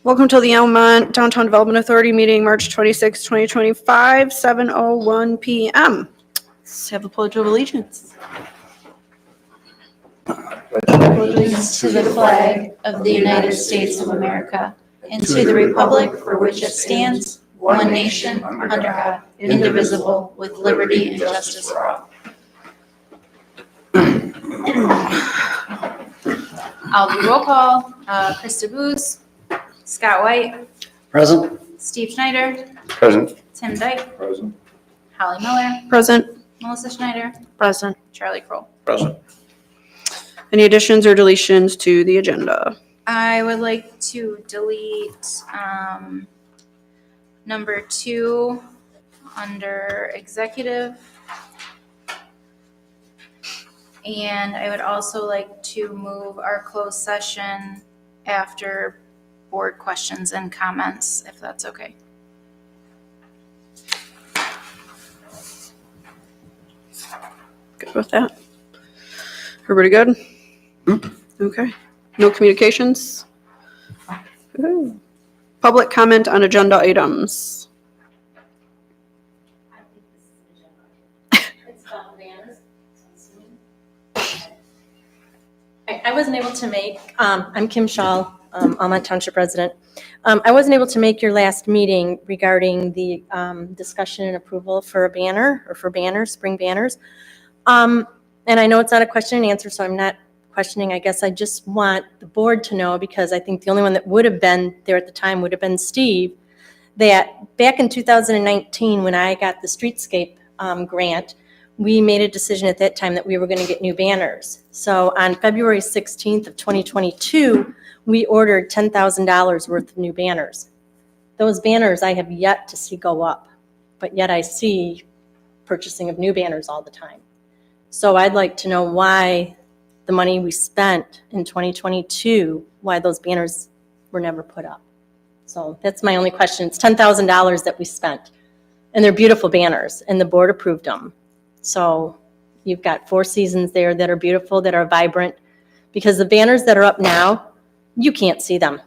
Welcome to the Almont Downtown Development Authority meeting, March 26, 2025, 7:01 p.m. Let's have a pledge of allegiance. Allegiance to the flag of the United States of America and to the republic for which it stands, one nation, under God, indivisible, with liberty and justice for all. I'll do roll call. Krista Booz, Scott White, Present. Steve Schneider, Present. Tim Dyke, Present. Holly Miller, Present. Melissa Schneider, Present. Charlie Kroll. Present. Any additions or deletions to the agenda? I would like to delete number 2 under executive. And I would also like to move our closed session after board questions and comments, if that's okay. Good with that? Everybody good? Okay. No communications? Good. Public comment on agenda items. I wasn't able to make, I'm Kim Shaw, Almont Township resident. I wasn't able to make your last meeting regarding the discussion and approval for a banner, or for banners, spring banners. And I know it's not a question and answer, so I'm not questioning. I guess I just want the board to know, because I think the only one that would have been there at the time would have been Steve, that back in 2019, when I got the streetscape grant, we made a decision at that time that we were going to get new banners. So on February 16th of 2022, we ordered $10,000 worth of new banners. Those banners I have yet to see go up, but yet I see purchasing of new banners all the time. So I'd like to know why the money we spent in 2022, why those banners were never put up. So that's my only question. It's $10,000 that we spent, and they're beautiful banners, and the board approved them. So you've got 4 seasons there that are beautiful, that are vibrant, because the banners that are up now, you can't see them.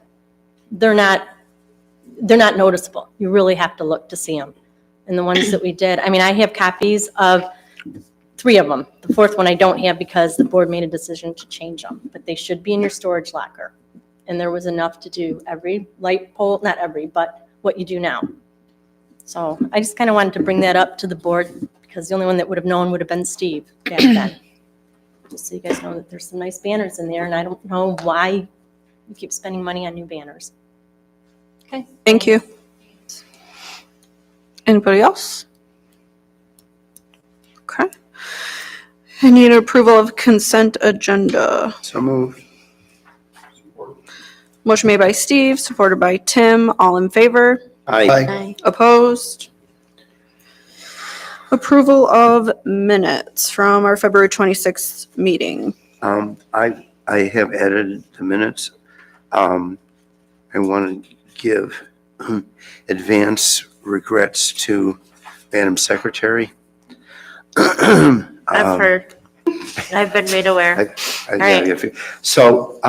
They're not noticeable. You really have to look to see them. And the ones that we did, I mean, I have copies of 3 of them. The 4th one I don't have because the board made a decision to change them, but they should be in your storage locker. And there was enough to do every light pole, not every, but what you do now. So I just kind of wanted to bring that up to the board, because the only one that would have known would have been Steve back then. Just so you guys know that there's some nice banners in there, and I don't know why you keep spending money on new banners. Okay. Thank you. Anybody else? Okay. I need approval of consent agenda. So moved. Motion made by Steve, supported by Tim. All in favor? Aye. Opposed? Approval of minutes from our February 26th meeting. I have edited the minutes. I want to give advance regrets to Madam Secretary. I've heard. I've been made aware. So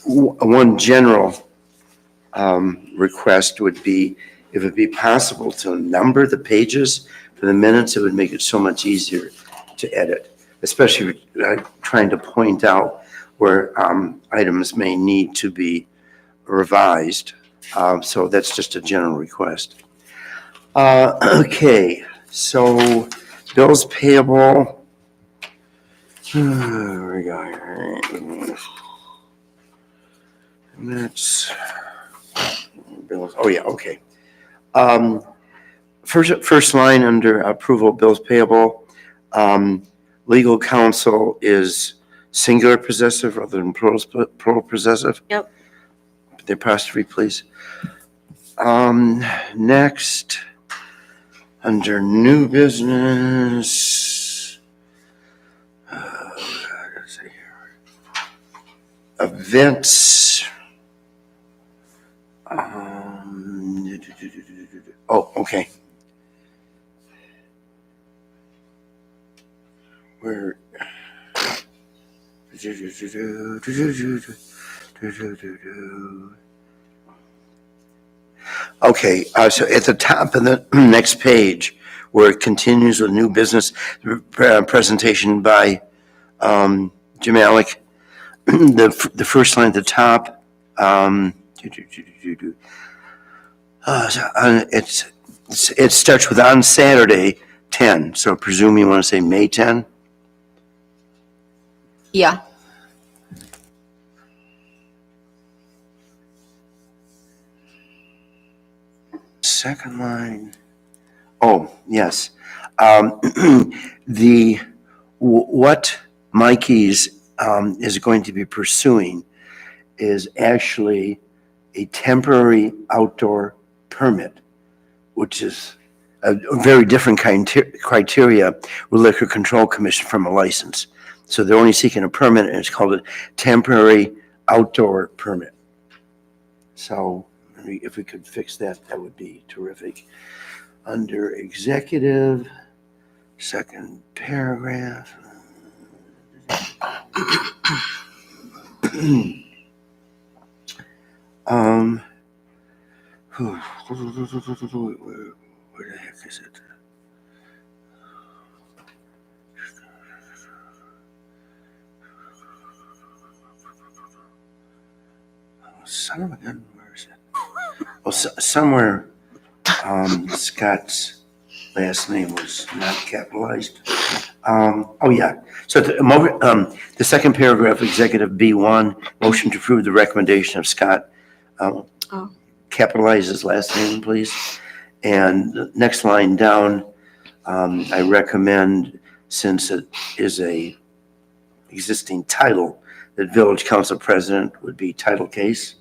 one general request would be, if it'd be possible to number the pages for the minutes, it would make it so much easier to edit, especially trying to point out where items may need to be revised. So that's just a general request. Okay, so bills payable. Where we go? Minutes. Bills. Oh yeah, okay. First line under approval of bills payable. Legal counsel is singular possessive rather than plural possessive. Yep. The apostrophe, please. Next, under new business, let's see here. Events. Oh, okay. Okay, so at the top of the next page, where it continues with new business presentation by Jim Alec, the first line at the top, it starts with on Saturday 10. So I presume you want to say May 10. Yeah. Second line. Oh, yes. What Mikey's is going to be pursuing is actually a temporary outdoor permit, which is a very different criteria with Liquor Control Commission from a license. So they're only seeking a permit, and it's called a temporary outdoor permit. So if we could fix that, that would be terrific. Under executive, second paragraph. Where the heck is it? Son of a gun, where is it? Well, somewhere Scott's last name was not capitalized. Oh, yeah. So the second paragraph, executive B1, motion to approve the recommendation of Scott. Capitalize his last name, please. And the next line down, I recommend, since it is a existing title, that village council president would be title case.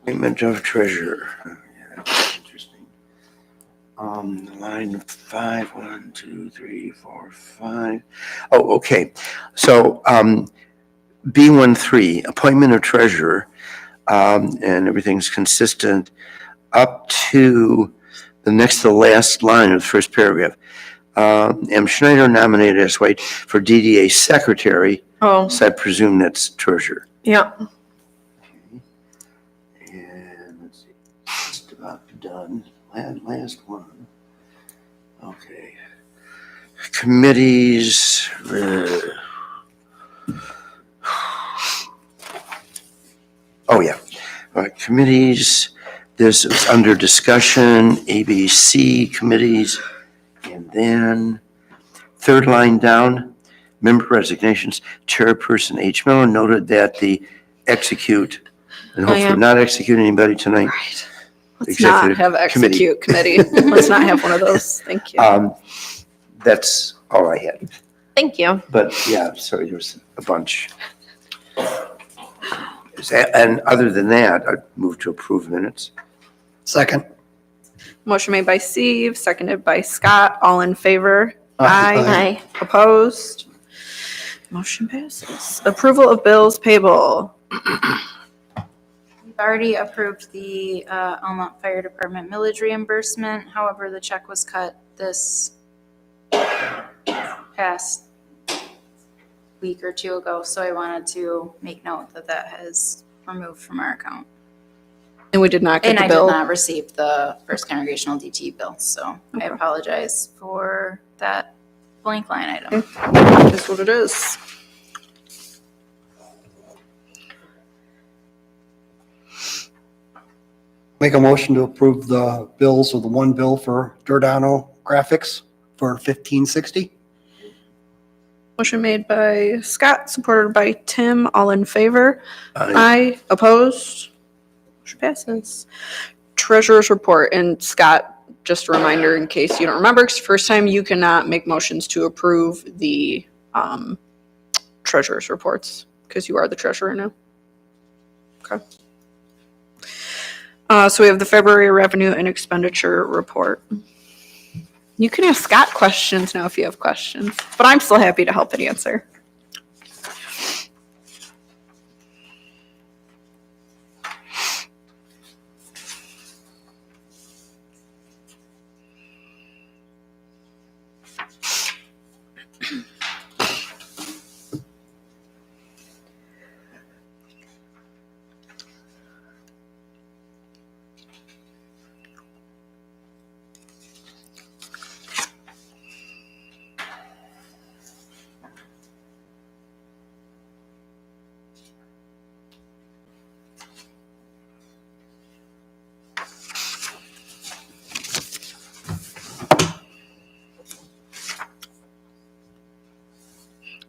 Appointment of treasurer. Yeah, that's interesting. Line 5, 1, 2, 3, 4, 5. Oh, okay. So B13, appointment of treasurer, and everything's consistent up to the next to the last line of the first paragraph. M. Schneider nominated as White for DDA secretary. Oh, So I presume that's treasurer. yeah. And let's see, just about done. Last one. Okay. Committees. Oh, yeah. All right, committees. This is under discussion, ABC committees. And then third line down, member resignations. Chairperson H. Miller noted that the execute, and hopefully yeah. not execute anybody tonight. Right. Let's Executive not have execute committee. Let's not have one of those. Thank you. That's all I had. Thank you. But yeah, sorry, there was a bunch. And other than that, I'd move to approve minutes. Second. Motion made by Steve, seconded by Scott. All in favor? Aye. Opposed? Motion passes. Approval of bills payable. We've already approved the Almont Fire Department millage reimbursement. However, the check was cut this past week or two ago, so I wanted to make note that that has removed from our account. And we did not get And the I bill. did not receive the First Congregational DT bill, so I Okay. apologize for that blank line item. That's what it is. Make a motion to approve the bills with the one bill for Giordano Graphics for $15.60. Motion made by Scott, supported by Tim. All in favor? Aye. Aye. Opposed? Motion passes. Treasurer's report. And Scott, just a reminder in case you don't remember, it's the first time you cannot make motions to approve the treasurer's reports because you are the treasurer now. Okay. So we have the February revenue and expenditure report. You can ask Scott questions now if you have questions, but I'm still happy to help and answer.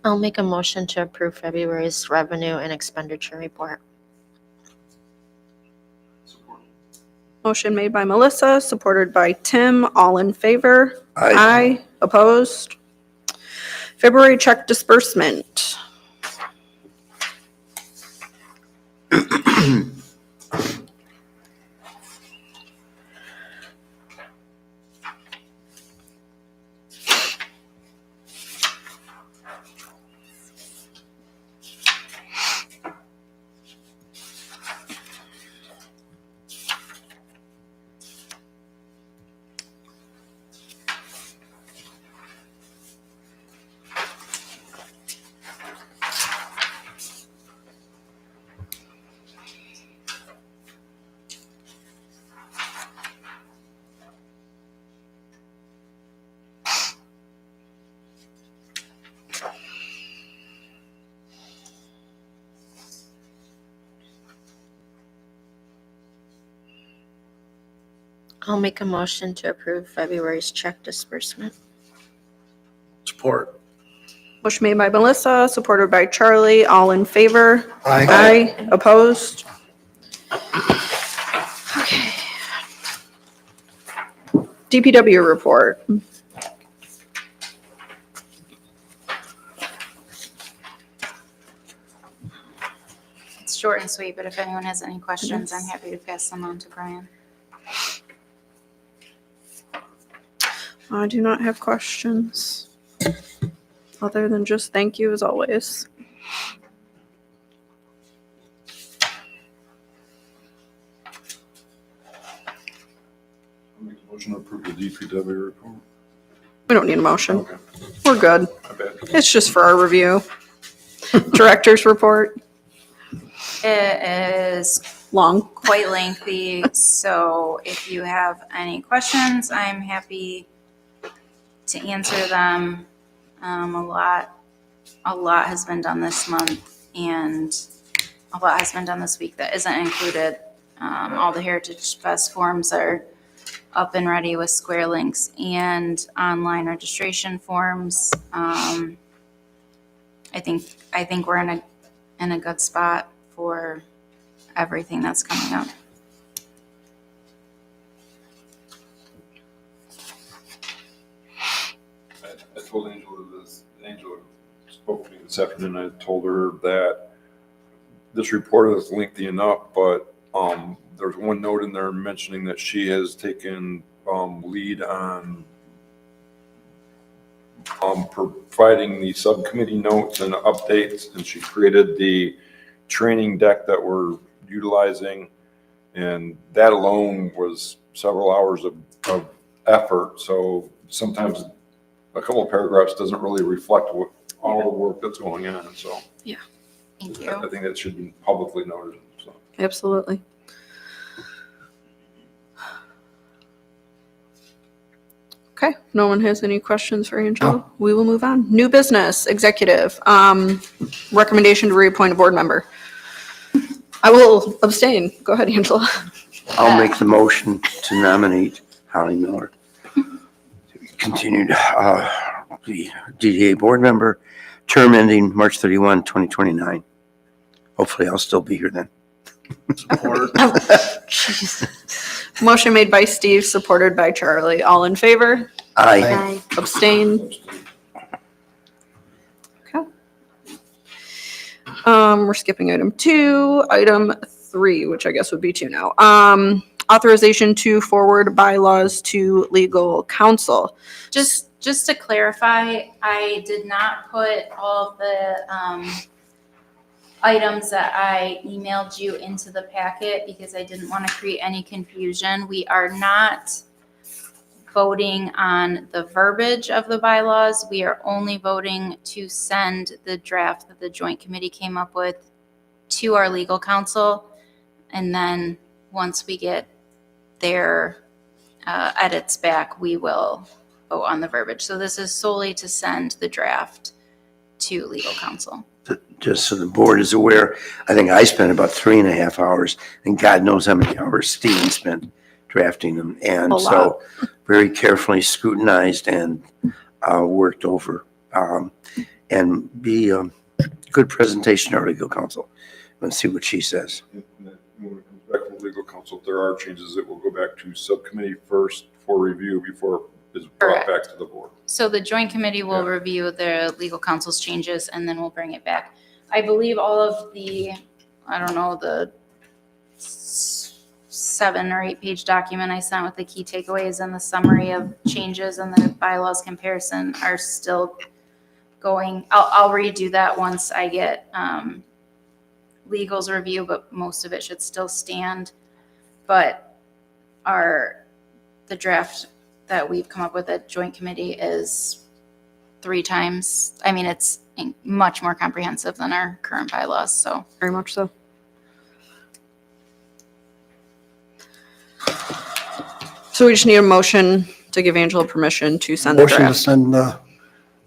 I'll make a motion to approve February's revenue and expenditure report. Motion made by Melissa, supported by Tim. All in favor? Aye. Opposed? February check disbursement. I'll make a motion to approve February's check disbursement. Support. Motion made by Melissa, supported by Charlie. All in favor? Aye. Opposed? Okay. DPW report. It's short and sweet, but if anyone has any questions, I'm happy to pass them on to Brian. I do not have questions, other than just thank you as always. Make a motion to approve the DPW report. We don't need a motion. Okay, We're good. my bad. It's just for our review. Director's report, It is long. quite lengthy, so if you have any questions, I'm happy to answer them. A lot has been done this month, and a lot has been done this week that isn't included. All the Heritage Fest forms are up and ready with square links and online registration forms. I think we're in a good spot for everything that's coming up. I told Angela this, Angela spoke to me this afternoon, I told her that this report is lengthy enough, but there's one note in there mentioning that she has taken lead on providing the subcommittee notes and updates, and she created the training deck that we're utilizing, and that alone was several hours of effort. So sometimes a couple of paragraphs doesn't really reflect what all the work that's going on. So Thank I you. think that should be publicly noted. So. Absolutely. Okay, no one has any questions for Angela? No. We will move on. New business, executive, recommendation to reappoint a board member. I will abstain. Go ahead, Angela. I'll make the motion to nominate Holly Miller to continue to the DDA board member, term ending March 31, 2029. Hopefully I'll still be here then. Support. Motion made by Steve, supported by Charlie. All in favor? Aye. Abstain? Okay. We're skipping item 2. Item 3, which I guess would be 2 now. Authorization to forward bylaws to legal counsel. Just to clarify, I did not put all of the items that I emailed you into the packet because I didn't want to create any confusion. We are not voting on the verbiage of the bylaws. We are only voting to send the draft that the joint committee came up with to our legal counsel. And then once we get their edits back, we will vote on the verbiage. So this is solely to send the draft to legal counsel. Just so the board is aware, I think I spent about 3.5 hours, and God knows how many hours Steven spent drafting them. And A so very carefully scrutinized and worked over. And be a good presentation to our legal counsel. Let's see what she says. When it comes back from legal counsel, if there are changes, it will go back to subcommittee first for review before it's brought Correct. back to the board. So the joint committee will review the legal counsel's changes and then we'll bring it back. I believe all of the, I don't know, the 7 or 8 page document I sent with the key takeaways and the summary of changes and the bylaws comparison are still going. I'll redo that once I get legal's review, but most of it should still stand. But the draft that we've come up with at joint committee is 3 times. I mean, it's much more comprehensive than our current bylaws, so. Very much so. So we just need a motion to give Angela permission to send the Motion to draft. send the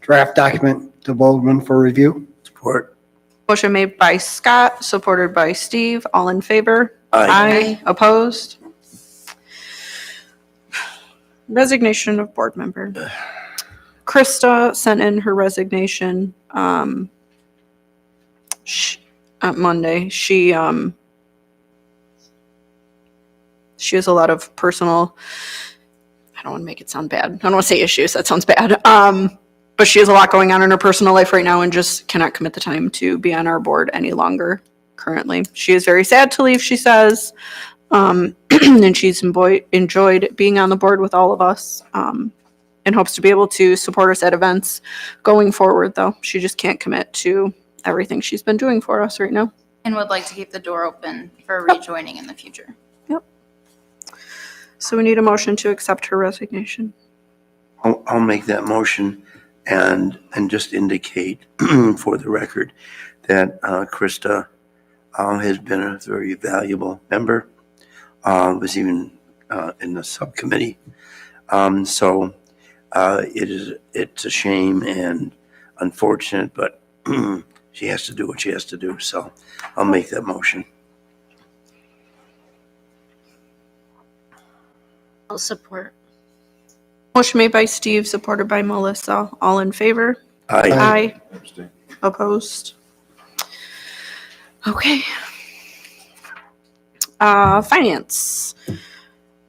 draft document to Baldwin for review. Support. Motion made by Scott, supported by Steve. All in favor? Aye. Opposed? Resignation of board member. Krista sent in her resignation on Monday. She has a lot of personal, I don't want to make it sound bad. I don't want to say issues. That sounds bad. But she has a lot going on in her personal life right now and just cannot commit the time to be on our board any longer currently. She is very sad to leave, she says. And she's enjoyed being on the board with all of us, and hopes to be able to support us at events going forward, though. She just can't commit to everything she's been doing for us right now. And would like to keep the door open for rejoining in the future. So we need a motion to accept her resignation. I'll make that motion and just indicate for the record that Krista has been a very valuable member, was even in the subcommittee. So it's a shame and unfortunate, but she has to do what she has to do. So I'll make that motion. I'll support. Motion made by Steve, supported by Melissa. All in favor? Aye. Aye. Abstain. Opposed? Okay. Finance.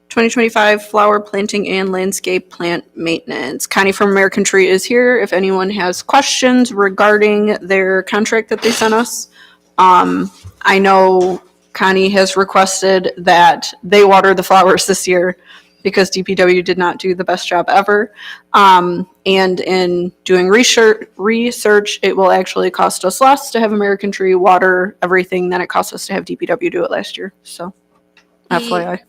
2025 flower planting and landscape plant maintenance. Connie from American Tree is here. If anyone has questions regarding their contract that they sent us. I know Connie has requested that they water the flowers this year because DPW did not do the best job ever. And in doing research, it will actually cost us less to have American Tree water everything than it cost us to have DPW do it last year. So, FYI.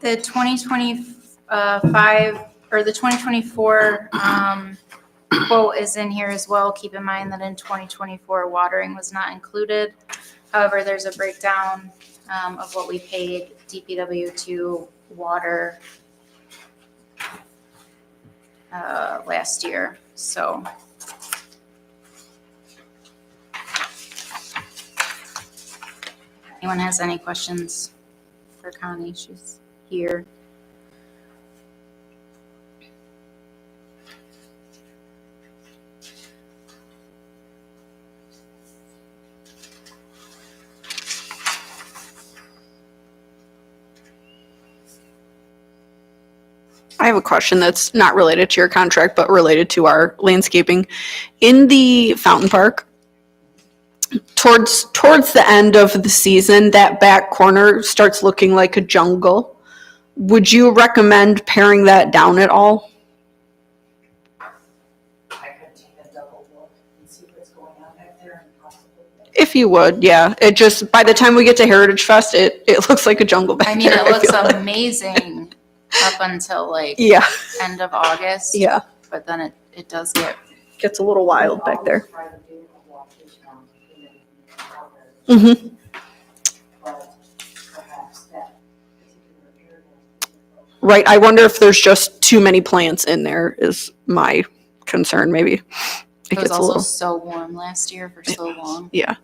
The 2025 or the 2024 quote is in here as well. Keep in mind that in 2024 watering was not included. However, there's a breakdown of what we paid DPW to water last year. So if anyone has any questions for Connie, she's here. I have a question that's not related to your contract, but related to our landscaping. In the fountain park, towards the end of the season, that back corner starts looking like a jungle. Would you recommend paring that down at all? I could take a double look and see what's going on back there and possibly. If you would, yeah. It just, by the time we get to Heritage Fest, it looks like a jungle back I mean, there. it looks feel like. amazing up until like Yeah, end of August. yeah, But then it does get, gets a little wild back there. Try to do a walk this round, and then out there, Hmm. but perhaps that particular area. Right, I wonder if there's just too many plants in there is my concern, maybe. It it was gets a also little, so warm last year for so long. yeah.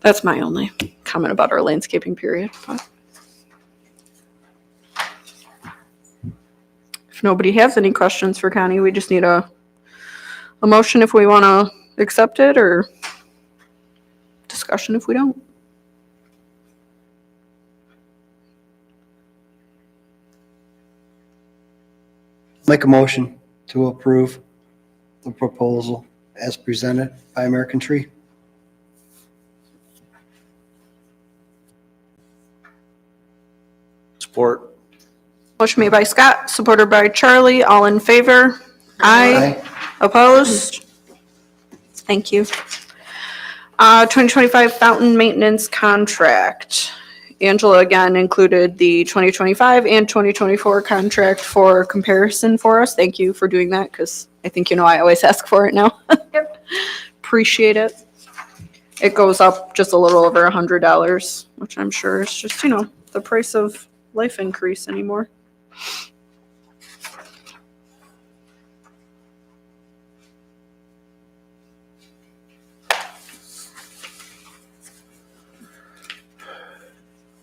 That's my only comment about our landscaping period. But if nobody has any questions for Connie, we just need a motion if we want to accept it, or discussion if we don't. Make a motion to approve the proposal as presented by American Tree. Support. Motion made by Scott, supported by Charlie. All in favor? Aye. Opposed? Thank you. 2025 fountain maintenance contract. Angela again included the 2025 and 2024 contract for comparison for us. Thank you for doing that, because I think you know I always ask for it now. Appreciate it. It goes up just a little over $100, which I'm sure is just, the price of life increase anymore.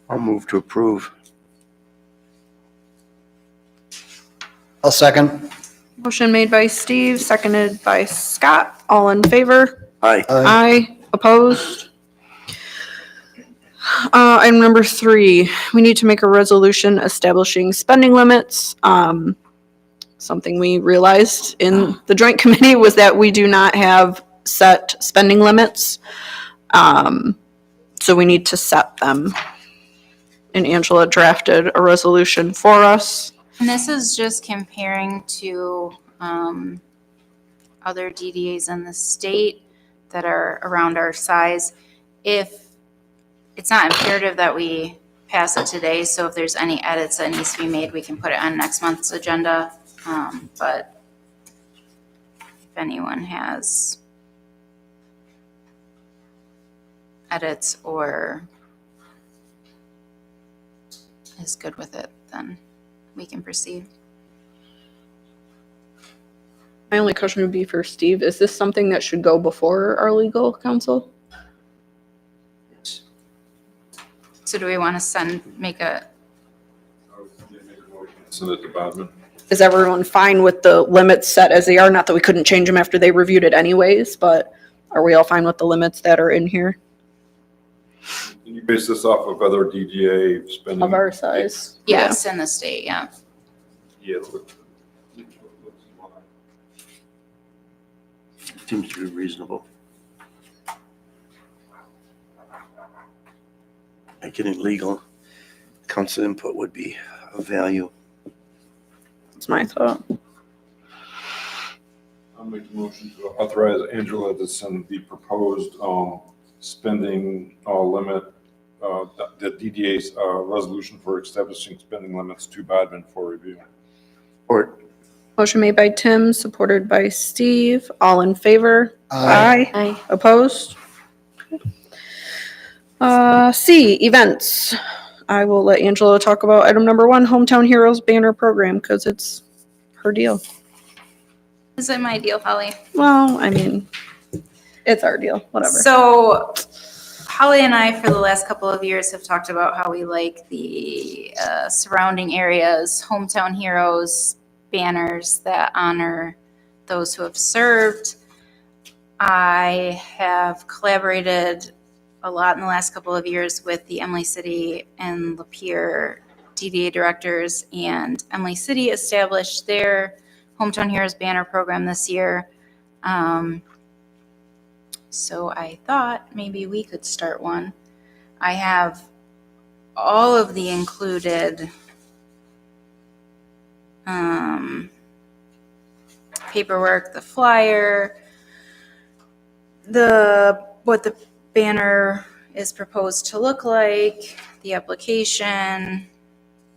I'll move to approve. I'll second. Motion made by Steve, seconded by Scott. All in favor? Aye. Aye. Opposed? Item number 3, we need to make a resolution establishing spending limits. Something we realized in the joint committee was that we do not have set spending limits. So we need to set them. And Angela drafted a resolution for us. And this is just comparing to other DDAs in the state that are around our size. If it's not imperative that we pass it today, so if there's any edits that needs to be made, we can put it on next month's agenda. But if anyone has edits or is good with it, then we can proceed. My only question would be for Steve, is this something that should go before our legal counsel? So do we want to make a, Send it to Bodman. Is everyone fine with the limits set as they are? Not that we couldn't change them after they reviewed it anyways, but are we all fine with the limits that are in here Can you base this off of other DDA spending? of our size? yes, in the state, yeah. Yeah. Look. Seems to be reasonable. Getting legal counsel input would be of value. That's my thought. I'll make a motion to authorize Angela to send the proposed spending limit, the DDA's resolution for establishing spending limits to Bodman for review. Or Motion made by Tim, supported by Steve. All in favor? Aye. Opposed? C, events. I will let Angela talk about item number 1, Hometown Heroes banner program, because it's her deal. Is it my deal, Holly? Well, I mean, it's our deal, whatever. So Holly and I, for the last couple of years, have talked about how we like the surrounding areas, hometown heroes, banners that honor those who have served. I have collaborated a lot in the last couple of years with the Emily City and Lapeer DDA directors, and Emily City established their Hometown Heroes banner program this year. So I thought maybe we could start one. I have all of the included paperwork, the flyer, what the banner is proposed to look like, the application,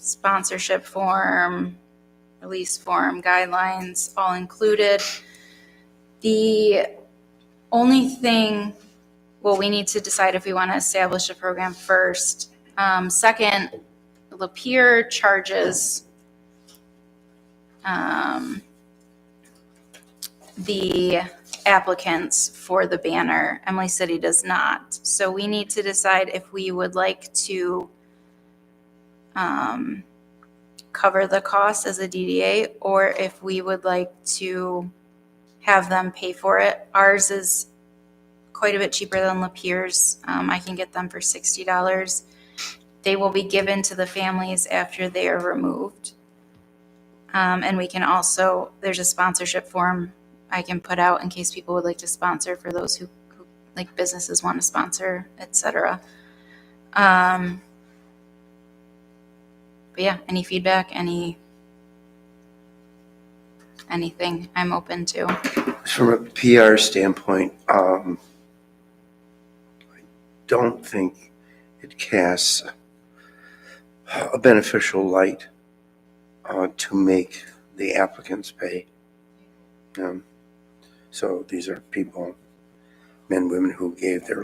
sponsorship form, release form, guidelines, all included. The only thing, well, we need to decide if we want to establish a program first. Second, Lapeer charges the applicants for the banner. Emily City does not. So we need to decide if we would like to cover the cost as a DDA, or if we would like to have them pay for it. Ours is quite a bit cheaper than Lapeer's. I can get them for $60. They will be given to the families after they are removed. And we can also, there's a sponsorship form I can put out in case people would like to sponsor, for those who like businesses want to sponsor, etc. But yeah, any feedback, anything I'm open to. From a PR standpoint, I don't think it casts a beneficial light to make the applicants pay. So these are people, men, women, who gave their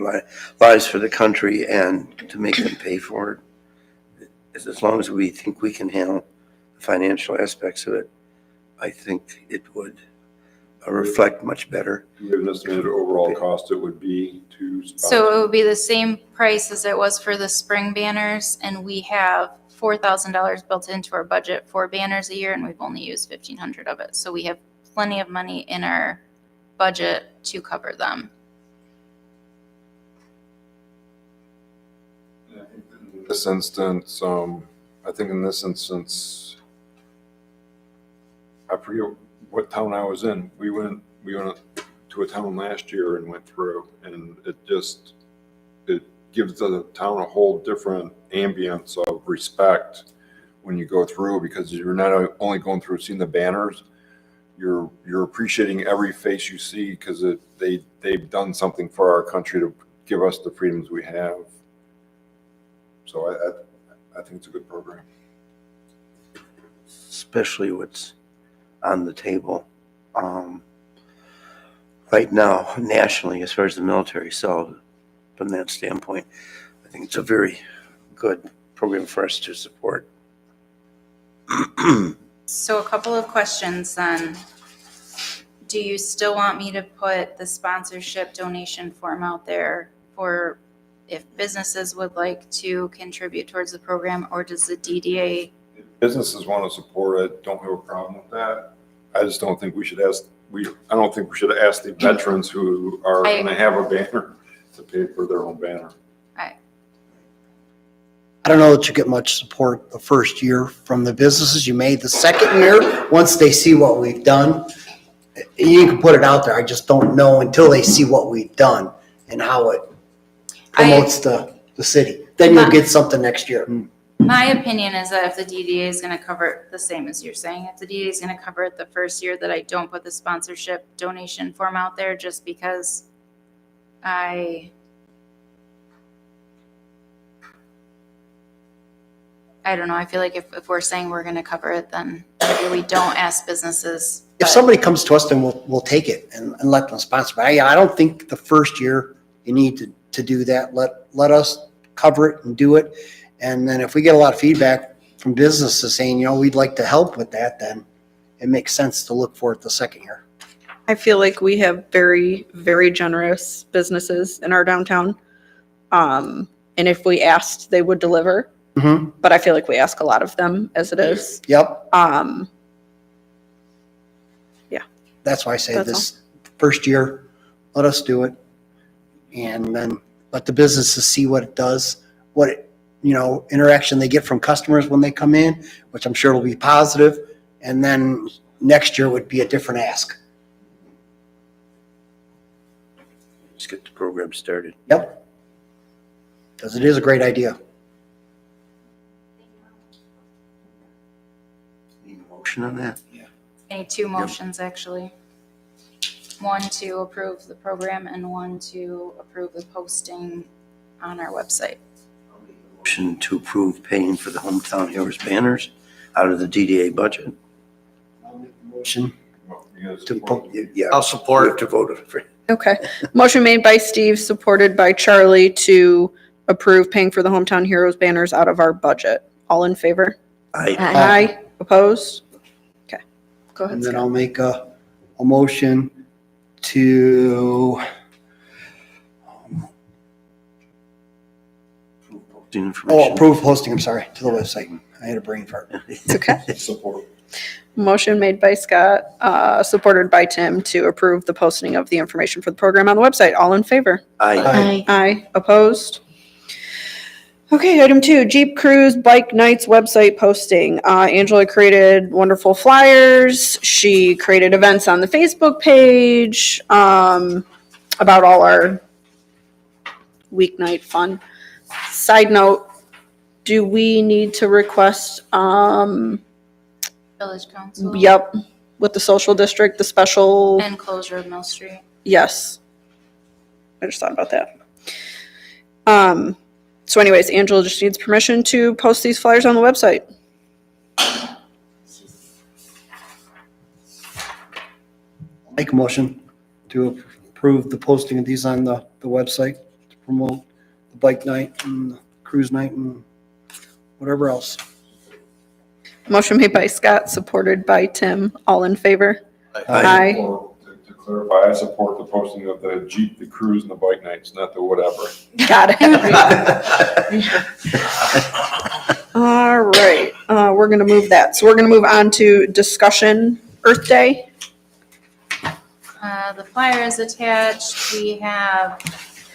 lives for the country, and to make them pay for it, as long as we think we can handle the financial aspects of it, I think it would reflect much better. Do we have an estimated overall cost it would be to sponsor? So it would be the same price as it was for the spring banners, and we have $4,000 built into our budget for banners a year, and we've only used $1,500 of it. So we have plenty of money in our budget to cover them. In this instance, I think in this instance, I forget what town I was in. We went to a town last year and went through, and it gives the town a whole different ambience of respect when you go through, because you're not only going through seeing the banners, you're appreciating every face you see, because they've done something for our country to give us the freedoms we have. So I think it's a good program. Especially what's on the table right now nationally, as far as the military. So from that standpoint, I think it's a very good program for us to support. So a couple of questions then. Do you still want me to put the sponsorship donation form out there for if businesses would like to contribute towards the program, or does the DDA? If businesses want to support it, don't have a problem with that. I just don't think we should ask, I don't think we should ask the veterans who are going to have a banner to pay for their own banner. I don't know that you get much support the first year from the businesses. You made the second year, once they see what we've done, you can put it out there. I just don't know until they see what we've done and how it promotes the city. Then you'll get something next year. My opinion is that if the DDA is going to cover it, the same as you're saying, if the DDA is going to cover it the first year, that I don't put the sponsorship donation form out there, just because I don't know. I feel like if we're saying we're going to cover it, then maybe we don't ask businesses. If somebody comes to us, then we'll take it and let them sponsor. But I don't think the first year you need to do that. Let us cover it and do it. And then if we get a lot of feedback from businesses saying, we'd like to help with that, then it makes sense to look for it the second year. I feel like we have very, very generous businesses in our downtown. And if we asked, they would deliver. Mm-hmm. But I feel like we ask a lot of them as it is. Yep. Yeah. That's why I say That's this first year, let us do it. And then let the businesses see what it does, interaction they get from customers when they come in, which I'm sure will be positive. And then next year would be a different ask. Let's get the program started. Yep. Because it is a great idea. Need a motion on that? I need two motions, actually. One to approve the program and one to approve the posting on our website. I'll make a Motion to approve paying for the hometown heroes banners out of the DDA budget. I'll make the motion. Well, you guys To, support? yeah. I'll We support. have to vote for it. Okay. Motion made by Steve, supported by Charlie to approve paying for the Hometown Heroes banners out of our budget. All in favor? Aye. Opposed? Okay. Go ahead, And then Scott. I'll make a motion to, Posting information. approve posting, I'm sorry, to the website. I had a brain fart. It's okay. Support. Motion made by Scott, supported by Tim to approve the posting of the information for the program on the website. All in favor? Aye. Aye. Opposed? Okay, item 2, Jeep Cruise Bike Nights website posting. Angela created wonderful flyers. She created events on the Facebook page about all our weeknight fun. Side note, do we need to request, Village Council. yep, with the social district, the special, And closure of Mill Street. yes. I just thought about that. So anyways, Angela just needs permission to post these flyers on the website. Make a motion to approve the posting of these on the website to promote the bike night and the cruise night and whatever else. Motion made by Scott, supported by Tim. All in favor? Aye. Or to clarify, I support the posting of the Jeep, the cruise, and the bike nights, not the whatever. Got it. All right, we're gonna move that. So we're gonna move on to discussion Earth Day. The flyer is attached. We have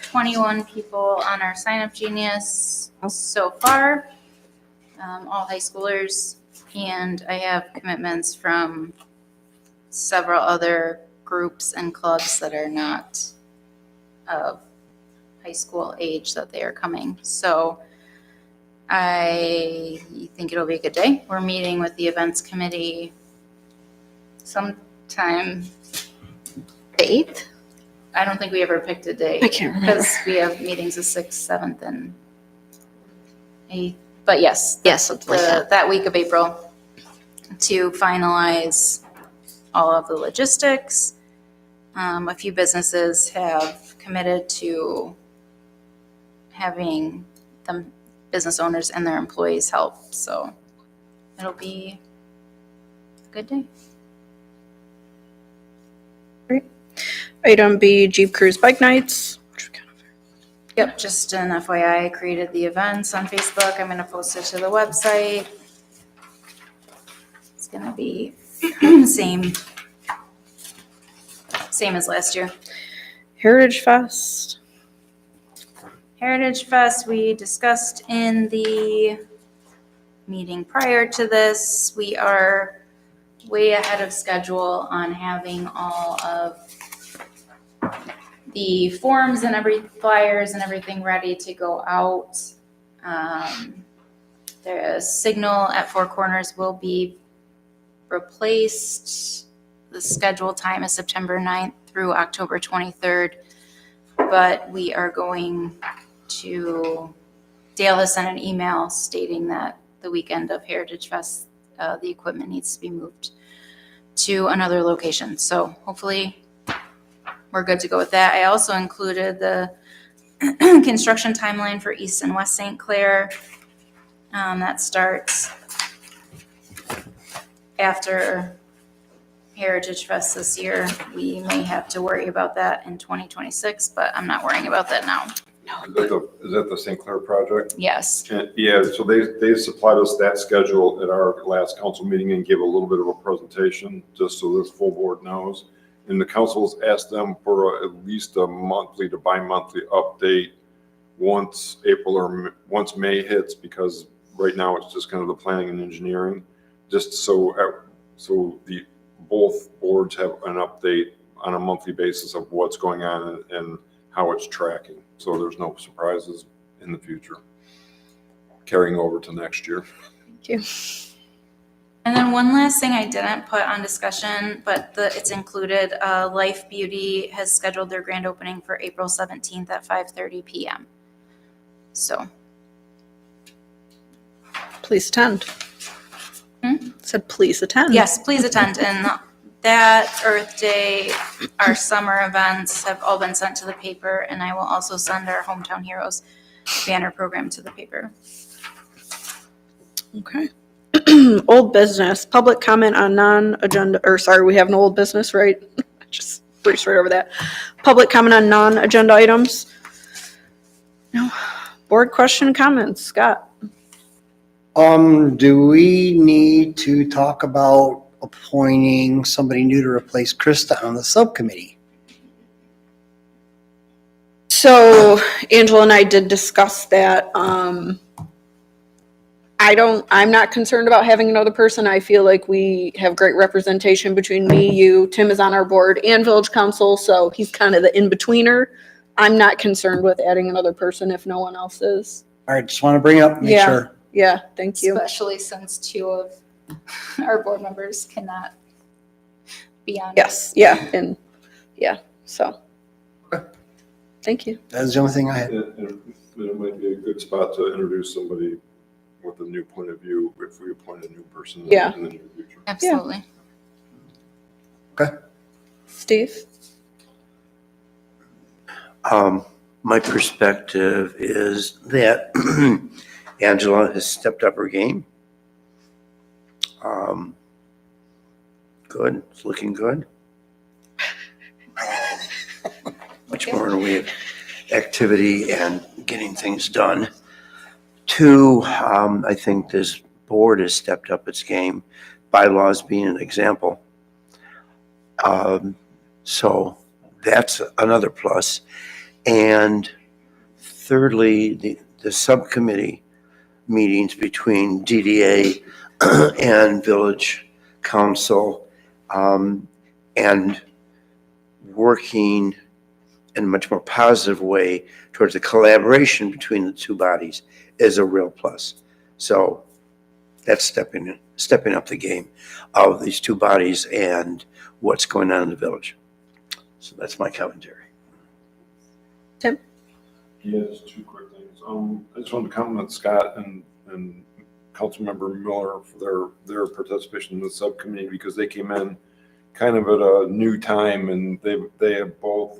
21 people on our sign up genius so far, all high schoolers. And I have commitments from several other groups and clubs that are not of high school age that they are coming. So I think it'll be a good day. We're meeting with the events committee sometime the 8th. I don't think we ever picked a date. I can't remember. Because we have meetings the 6th, 7th, and 8th. But yes, Yes, something like that. that week of April to finalize all of the logistics. A few businesses have committed to having the business owners and their employees help. So it'll be a good day. Item B, Jeep Cruise Bike Nights. Yep, just an FYI, I created the events on Facebook. I'm gonna post it to the website. It's gonna be same as last year. Heritage Fest. Heritage Fest, we discussed in the meeting prior to this. We are way ahead of schedule on having all of the forms and flyers and everything ready to go out. The signal at Four Corners will be replaced. The scheduled time is September 9th through October 23rd. But we are going to, Dale has sent an email stating that the weekend of Heritage Fest, the equipment needs to be moved to another location. So hopefully we're good to go with that. I also included the construction timeline for East and West St. Clair. That starts after Heritage Fest this year. We may have to worry about that in 2026, but I'm not worrying about that now. Is that the St. Clair project? Yes. Yeah, so they supplied us that schedule at our last council meeting and gave a little bit of a presentation, just so this full board knows. And the council's asked them for at least a monthly to bi-monthly update once once May hits, because right now it's just kind of the planning and engineering, just so both boards have an update on a monthly basis of what's going on and how it's tracking. So there's no surprises in the future carrying over to next year. Thank you. And then one last thing I didn't put on discussion, but it's included, Life Beauty has scheduled their grand opening for April 17th at 5:30 p.m. So Please attend. Said please attend. Yes, please attend. And that Earth Day, our summer events have all been sent to the paper, and I will also send our Hometown Heroes banner program to the paper. Okay. Old business, public comment on non-agenda, or sorry, we have no old business, right? Just breeze right over that. Public comment on non-agenda items. No. Board question comments, Scott? Do we need to talk about appointing somebody new to replace Krista on the subcommittee? So Angela and I did discuss that. I'm not concerned about having another person. I feel like we have great representation between me, you, Tim is on our board, and village council, so he's kind of the in-betweener. I'm not concerned with adding another person if no one else is. All right, just want to bring it up, make Yeah. sure. Yeah, thank you. Especially since 2 of our board members cannot be on. Yes, yeah, and, yeah, so. Thank you. That's the only thing I had. And it might be a good spot to introduce somebody with a new point of view if we appoint a new person in Yeah. the near future. Absolutely. Steve? My perspective is that Angela has stepped up her game. Good, it's looking good. Much more in the way of activity and getting things done. 2, I think this board has stepped up its game, bylaws being an example. So that's another plus. And thirdly, the subcommittee meetings between DDA and village council, and working in a much more positive way towards the collaboration between the two bodies is a real plus. So that's stepping up the game of these two bodies and what's going on in the village. So that's my commentary. Tim? Yes, 2 quick things. I just wanted to compliment Scott and Councilmember Miller for their participation in the subcommittee because they came in kind of at a new time and they have both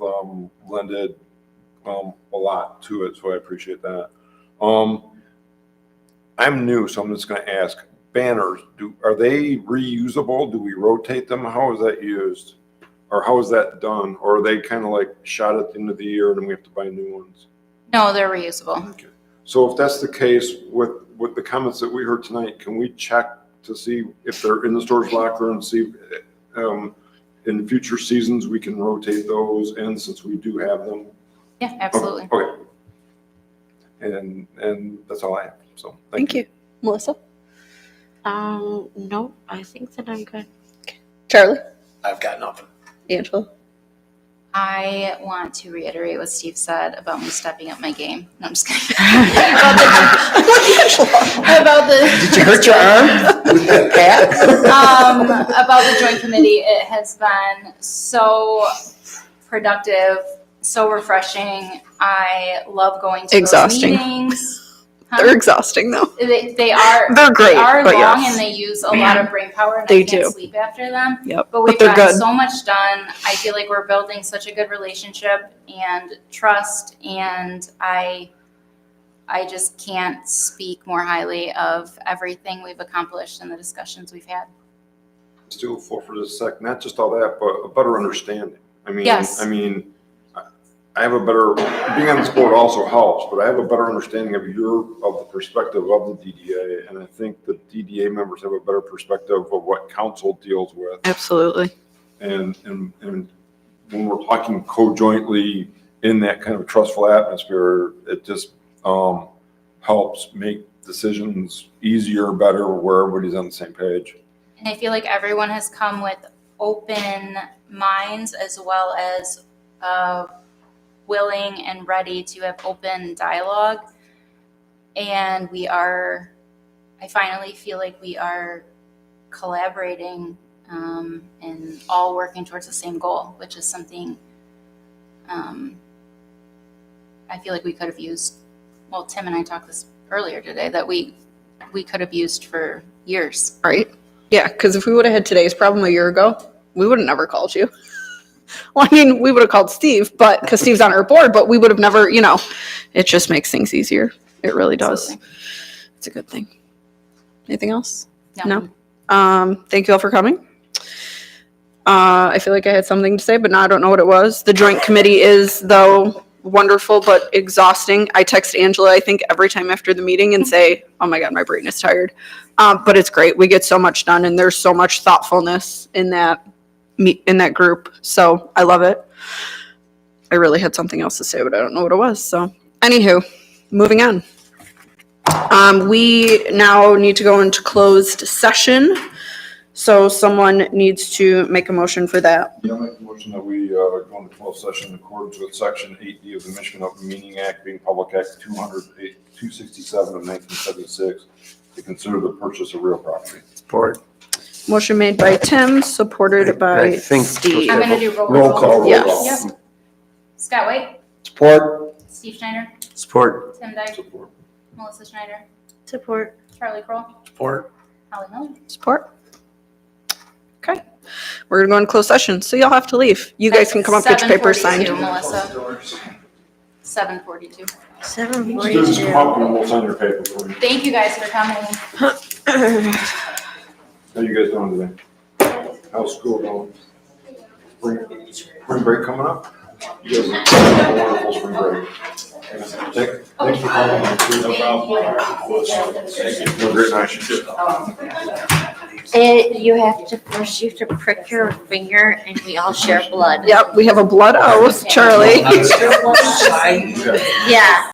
lended a lot to it, so I appreciate that. I'm new, so I'm just going to ask, banners, are they reusable? Do we rotate them? How is that used? Or how is that done? Or are they kind of like shot at the end of the year and then we have to buy new ones? No, they're reusable. Okay. So if that's the case with the comments that we heard tonight, can we check to see if they're in the storage locker and see in future seasons we can rotate those in since we do have them? Yeah, absolutely. Okay. And that's all I have. So Thank you. Melissa? No, I think that I'm good. Charlie? I've got nothing. Angela? I want to reiterate what Steve said about me stepping up my game. No, I'm just kidding. about the Did you hurt your arm with that pat? about the joint committee. It has been so productive, so refreshing. I love going to Exhausting. those meetings. They're exhausting though. They are. They're great, They are but long yes. and they use a lot of brain power. And They I can't do. sleep after them. Yep. But we've they're gotten good. so much done. I feel like we're building such a good relationship and trust, and I just can't speak more highly of everything we've accomplished and the discussions we've had. still for this a sec, not just all that, but a better understanding. Yes. I have a better, being on this board also helps, but I have a better understanding of the perspective of the DDA. And I think the DDA members have a better perspective of what council deals with. Absolutely. And when we're talking co-jointly in that kind of trustful atmosphere, it just helps make decisions easier, better, where everybody's on the same page. And I feel like everyone has come with open minds as well as willing and ready to have open dialogue. And I finally feel like we are collaborating and all working towards the same goal, which is something I feel like we could have used. Well, Tim and I talked this earlier today, that we we could have used for years. Right? Yeah, because if we would have had today's problem a year ago, we would have never called you. Well, I mean, we would have called Steve, but because Steve's on our board, but we would have never, it just makes things easier. It really does. Absolutely. It's a good thing. Anything else? No. Thank you all for coming. I feel like I had something to say, but now I don't know what it was. The joint committee is, though, wonderful but exhausting. I text Angela, I think, every time after the meeting and say, oh my God, my brain is tired. But it's great. We get so much done, and there's so much thoughtfulness in that group. So I love it. I really had something else to say, but I don't know what it was. So anywho, moving on. We now need to go into closed session. So someone needs to make a motion for that. Yeah, I'll make a motion that we go into closed session in accordance with Section 8D of the Michigan Open Meeting Act, being Public Act 267 of 1976, to consider the purchase of real property. Support. Motion made by Tim, supported by I think- Steve. I'm gonna do roll Roll call. Yes. Yep. Scott White, Support. Steve Schneider, Support. Tim Dyke, Support. Melissa Schneider, Support. Charlie Kroll, Support. Holly Miller. Support. Okay. We're gonna go into closed session, so y'all have to leave. You guys can come up, get your papers signed. 7:42, Melissa. 7:42. 7:42. Students, come up and we'll sign your paper for you. Thank you guys for coming. How you guys doing today? How's school going? Spring break coming up? You guys have a wonderful spring break. Thanks for calling. No problem. Have a great night. You too. You have to prick your finger and we all share blood. Yep, we have a blood oath, Charlie. Yeah.